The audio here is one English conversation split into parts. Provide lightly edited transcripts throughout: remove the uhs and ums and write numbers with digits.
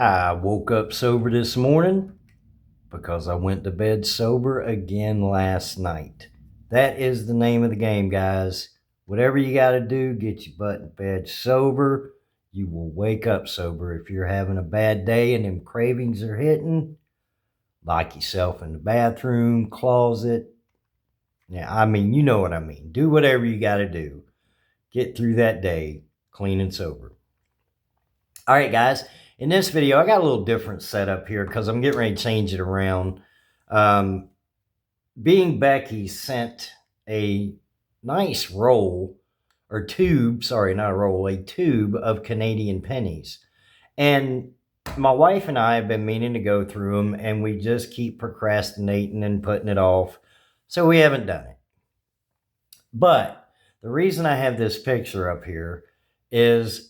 I woke up sober this morning because I went to bed sober again last night. That is the name of the game, guys. Whatever you got to do, get your butt in bed sober. You will wake up sober. If you're having a bad day and them cravings are hitting, lock yourself in the bathroom, closet. Yeah, I mean, you know what I mean. Do whatever you got to do. Get through that day clean and sober. All right, guys. In this video, I got a little different setup here because I'm getting ready to change it around. Um, Being Becky sent a nice roll or tube, sorry, not a roll, a tube of Canadian pennies. And my wife and I have been meaning to go through them, and we just keep procrastinating and putting it off. So we haven't done it. But the reason I have this picture up here is,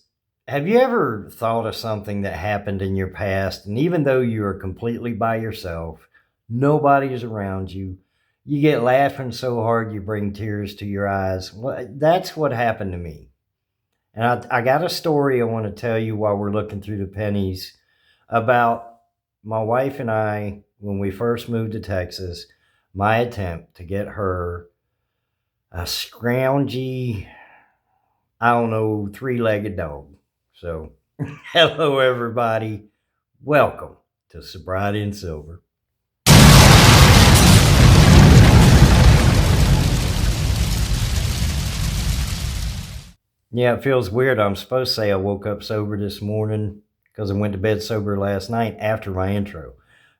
have you ever thought of something that happened in your past, and even though you are completely by yourself, nobody is around you, you get laughing so hard you bring tears to your eyes? Well, that's what happened to me. And I got a story I want to tell you while we're looking through the pennies about my wife and I, when we first moved to Texas, my attempt to get her a scroungy, I don't know, three-legged dog. So, hello everybody. Welcome to Sobriety and Silver. Yeah, it feels weird. I'm supposed to say I woke up sober this morning because I went to bed sober last night after my intro.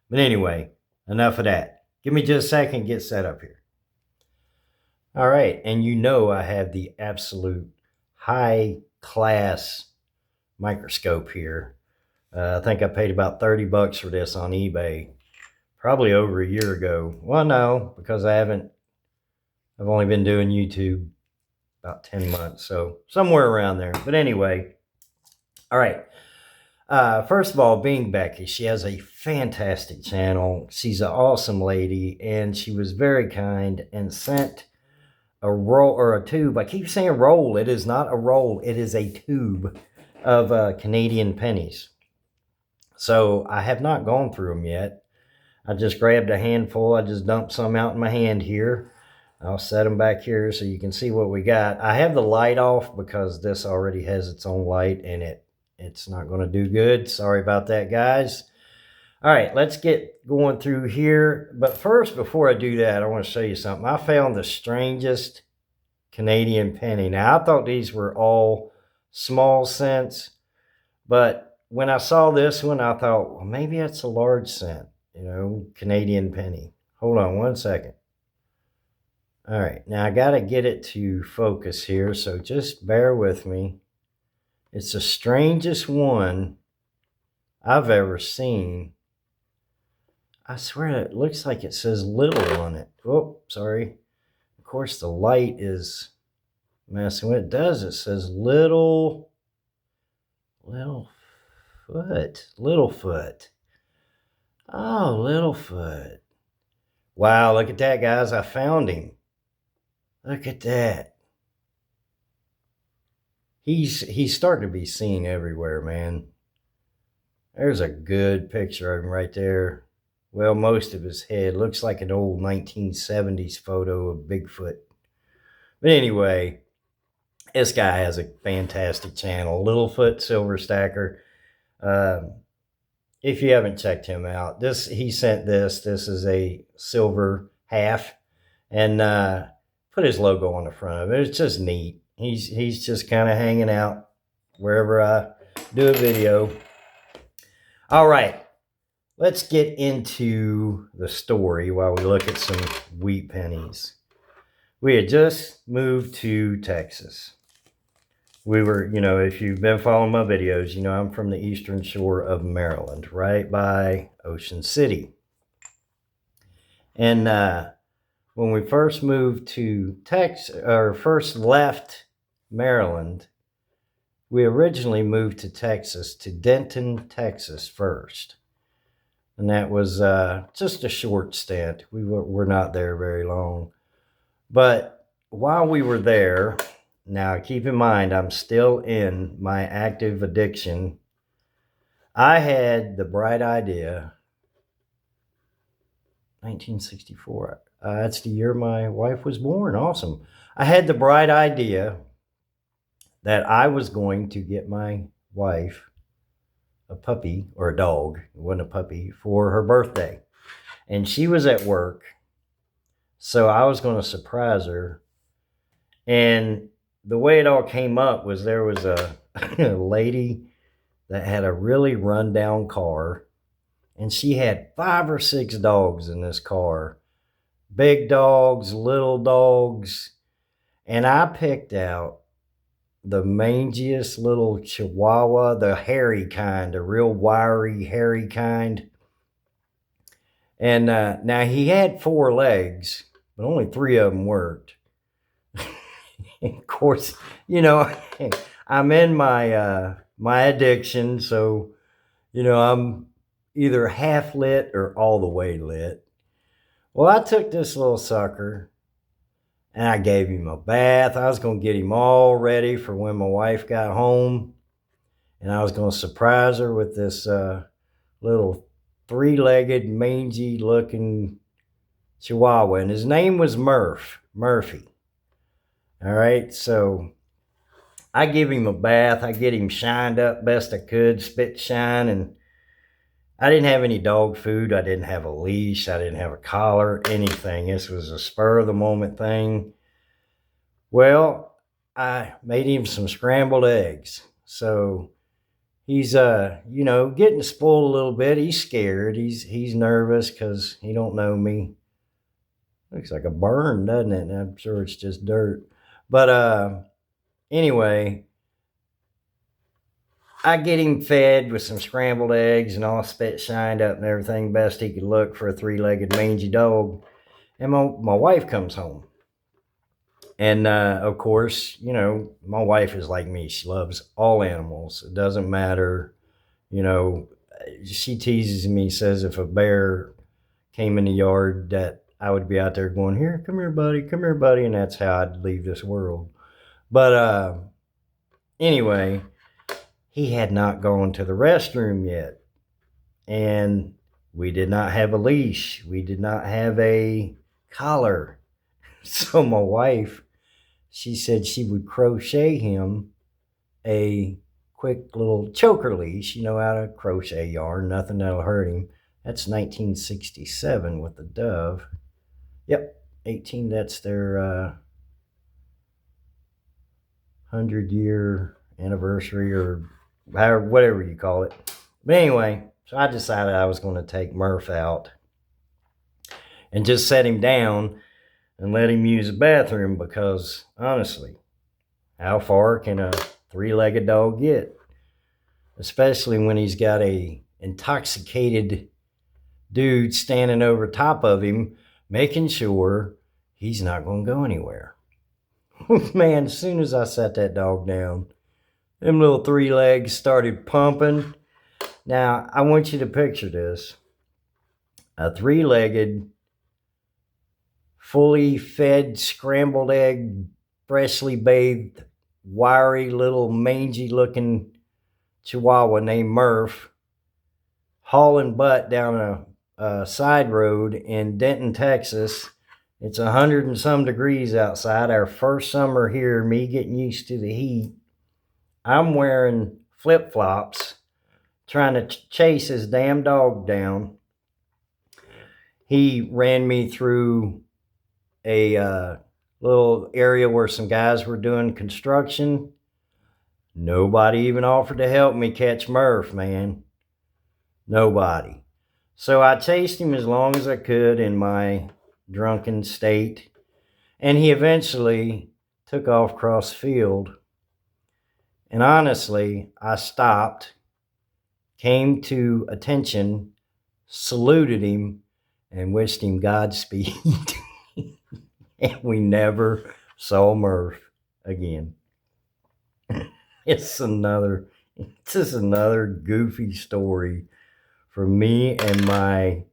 But anyway, enough of that. Give me just a second, get set up here. All right, and you know I have the absolute high-class microscope here. I think I paid about $30 for this on eBay, probably over a year ago. Well, no, because I've only been doing YouTube about 10 months, so somewhere around there. But anyway, all right. First of all, being Becky, she has a fantastic channel. She's an awesome lady, and she was very kind and sent a roll or a tube. I keep saying roll. It is not a roll. It is a tube of Canadian pennies. So I have not gone through them yet. I just grabbed a handful. I just dumped some out in my hand here. I'll set them back here so you can see what we got. I have the light off because this already has its own light and it's not going to do good. Sorry about that, guys. All right, let's get going through here. But first, before I do that, I want to show you something. I found the strangest Canadian penny. Now, I thought these were all small cents, but when I saw this one, I thought, well, maybe it's a large cent, Canadian penny. Hold on one second. All right, now I got to get it to focus here, so just bear with me. It's the strangest one I've ever seen. I swear it looks like it says little on it. Oh, sorry. Of course, the light is messing with it. It does. It says little foot. Oh, little foot. Wow, look at that, guys. I found him. Look at that. He's starting to be seen everywhere, man. There's a good picture of him right there. Well, most of his head looks like an old 1970s photo of Bigfoot. But anyway, this guy has a fantastic channel, Littlefoot Silver Stacker. If you haven't checked him out, he sent this. This is a silver half, and put his logo on the front of it. It's just neat. He's just kind of hanging out wherever I do a video. All right, let's get into the story while we look at some wheat pennies. We had just moved to Texas. We were, if you've been following my videos, I'm from the eastern shore of Maryland, right by Ocean City. And when we first moved to Texas, or first left Maryland, we originally moved to Texas, to Denton, Texas first. And that was just a short stint. We're not there very long. But while we were there, now keep in mind, I'm still in my active addiction I had the bright idea, 1964. That's the year my wife was born. Awesome. I had the bright idea that I was going to get my wife a puppy or a dog, it wasn't a puppy, for her birthday. And she was at work. So I was going to surprise her. And the way it all came up was there was a, a lady that had a really rundown car, and she had 5 or 6 dogs in this car, big dogs, little dogs. And I picked out the mangiest little chihuahua, the hairy kind, the real wiry, hairy kind. And now he had 4 legs, but only 3 of them worked. Of course, I'm in my addiction, so I'm either half lit or all the way lit. Well, I took this little sucker and I gave him a bath. I was going to get him all ready for when my wife got home, and I was going to surprise her with this little 3-legged, mangy looking chihuahua, and his name was Murphy. All right, so I give him a bath. I get him shined up best I could, spit shine, and I didn't have any dog food. I didn't have a leash. I didn't have a collar, anything. This was a spur of the moment thing. Well, I made him some scrambled eggs. So he's getting spoiled a little bit. He's scared. He's nervous because he don't know me. Looks like a burn, doesn't it? And I'm sure it's just dirt. But anyway, I get him fed with some scrambled eggs and all spit shined up and everything, best he could look for a 3-legged mangy dog. And my wife comes home. And of course, my wife is like me. She loves all animals. It doesn't matter. She teases me, says if a bear came in the yard that I would be out there going, here, come here, buddy. And that's how I'd leave this world. But anyway, he had not gone to the restroom yet. And we did not have a leash. We did not have a collar. So my wife, she said she would crochet him a quick little choker leash. You know how to crochet yarn, nothing that'll hurt him. That's 1967 with the Dove. Yep, 18, that's their 100-year anniversary or however, whatever you call it. But anyway, so I decided I was going to take Murph out and just set him down and let him use the bathroom, because honestly, how far can a 3-legged dog get? Especially when he's got a intoxicated dude standing over top of him, making sure he's not going to go anywhere. Man, as soon as I sat that dog down, them little 3 legs started pumping. Now, I want you to picture this. A 3-legged, fully fed, scrambled egg, freshly bathed, wiry little mangy looking chihuahua named Murph, hauling butt down a side road in Denton, Texas. It's 100 and some degrees outside. Our first summer here, me getting used to the heat. I'm wearing flip-flops, trying to chase his damn dog down. He ran me through a little area where some guys were doing construction. Nobody even offered to help me catch Murph, man. Nobody. So I chased him as long as I could in my drunken state, and he eventually took off across the field. And honestly, I stopped, came to attention, saluted him, and wished him Godspeed. And we never saw Murph again. It's just another goofy story for me and my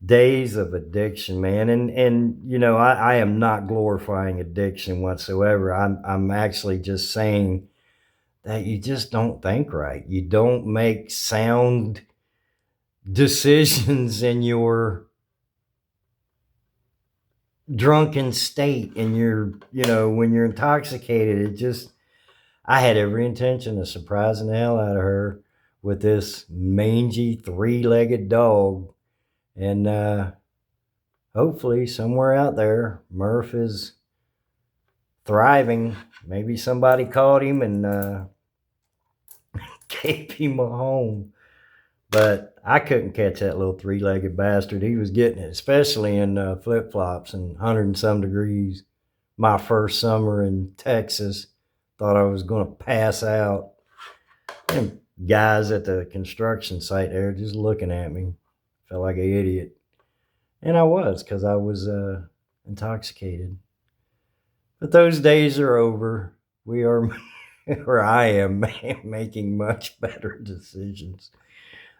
days of addiction, man. And I am not glorifying addiction whatsoever. I'm actually just saying that you just don't think right. You don't make sound decisions in your drunken state, and when you're intoxicated. I had every intention of surprising the hell out of her with this mangy 3-legged dog. And hopefully somewhere out there, Murph is thriving. Maybe somebody caught him and gave him a home. But I couldn't catch that little 3-legged bastard. He was getting it, especially in flip-flops and 100 and some degrees. My first summer in Texas, thought I was going to pass out. And guys at the construction site there just looking at me. Felt like an idiot. And I was, because I was intoxicated. But those days are over. We are, or I am, making much better decisions.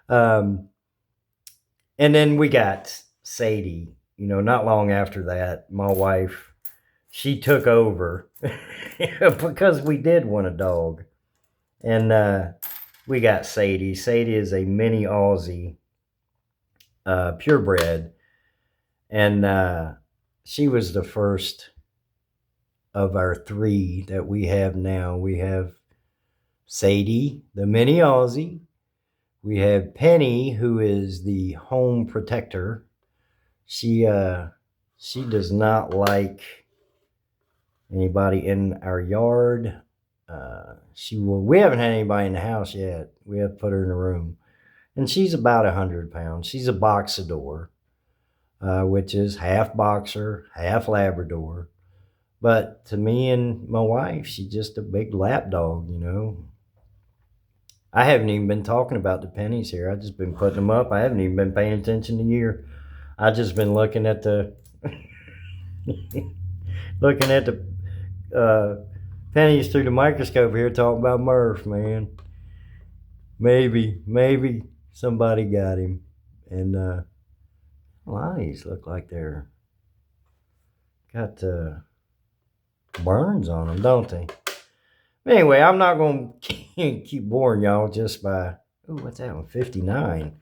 And then we got Sadie. Not long after that, my wife, she took over because we did want a dog. And we got Sadie. Sadie is a mini Aussie, purebred. And she was the first of our 3 that we have now. We have Sadie, the mini Aussie. We have Penny, who is the home protector. She does not like anybody in our yard. We haven't had anybody in the house yet. We have to put her in a room. And she's about 100 pounds. She's a boxador, which is half boxer, half Labrador. But to me and my wife, she's just a big lap dog, I haven't even been talking about the pennies here. I've just been putting them up. I haven't even been paying attention to you. I've just been looking at the pennies through the microscope here, talking about Murph, man. Maybe somebody got him. And a lot of these look like they're got burns on them, don't they? Anyway, I'm not going to keep boring y'all just by, what's that one? 59.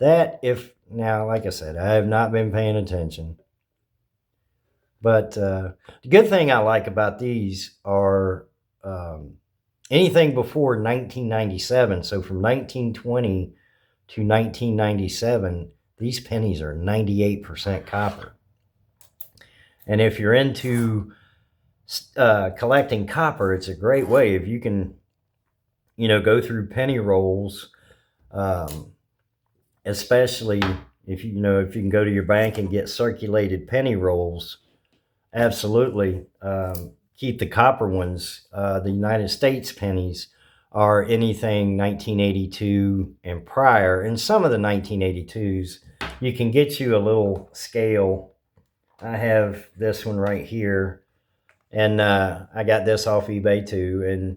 Now, like I said, I have not been paying attention. But the good thing I like about these are anything before 1997. So from 1920 to 1997, these pennies are 98% copper. And if you're into collecting copper, it's a great way. If you can, go through penny rolls, especially if you can go to your bank and get circulated penny rolls, absolutely. Keep the copper ones. The United States pennies are anything 1982 and prior. And some of the 1982s, you can get you a little scale. I have this one right here. And I got this off eBay too, and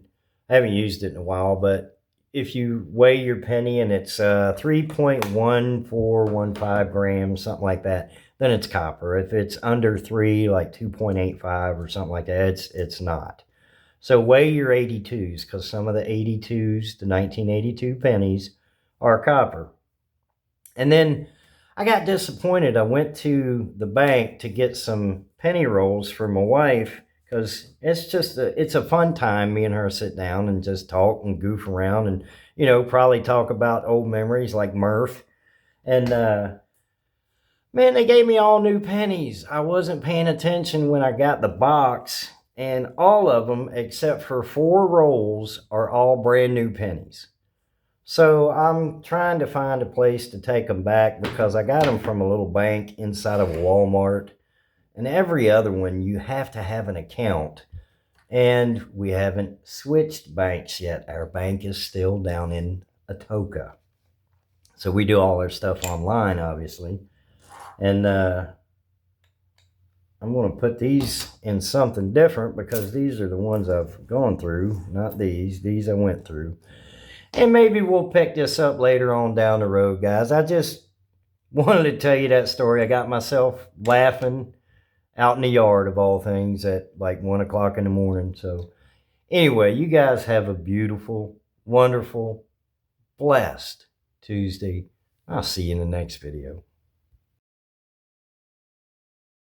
I haven't used it in a while. But if you weigh your penny and it's 3.1415 grams, something like that, then it's copper. If it's under 3, like 2.85 or something like that, it's not. So weigh your 82s, because some of the 82s, the 1982 pennies, are copper. And then I got disappointed. I went to the bank to get some penny rolls for my wife, because it's a fun time. Me and her sit down and just talk and goof around and, probably talk about old memories like Murph. And, man, they gave me all new pennies. I wasn't paying attention when I got the box, and all of them, except for 4 rolls, are all brand new pennies. So I'm trying to find a place to take them back, because I got them from a little bank inside of a Walmart. And every other one, you have to have an account. And we haven't switched banks yet. Our bank is still down in Atoka. So we do all our stuff online, obviously. And I'm going to put these in something different, because these are the ones I've gone through, not these. These I went through. And maybe we'll pick this up later on down the road, guys. I just wanted to tell you that story. I got myself laughing out in the yard, of all things, at like 1 o'clock in the morning. So Anyway, you guys have a beautiful, wonderful, blessed Tuesday. I'll see you in the next video.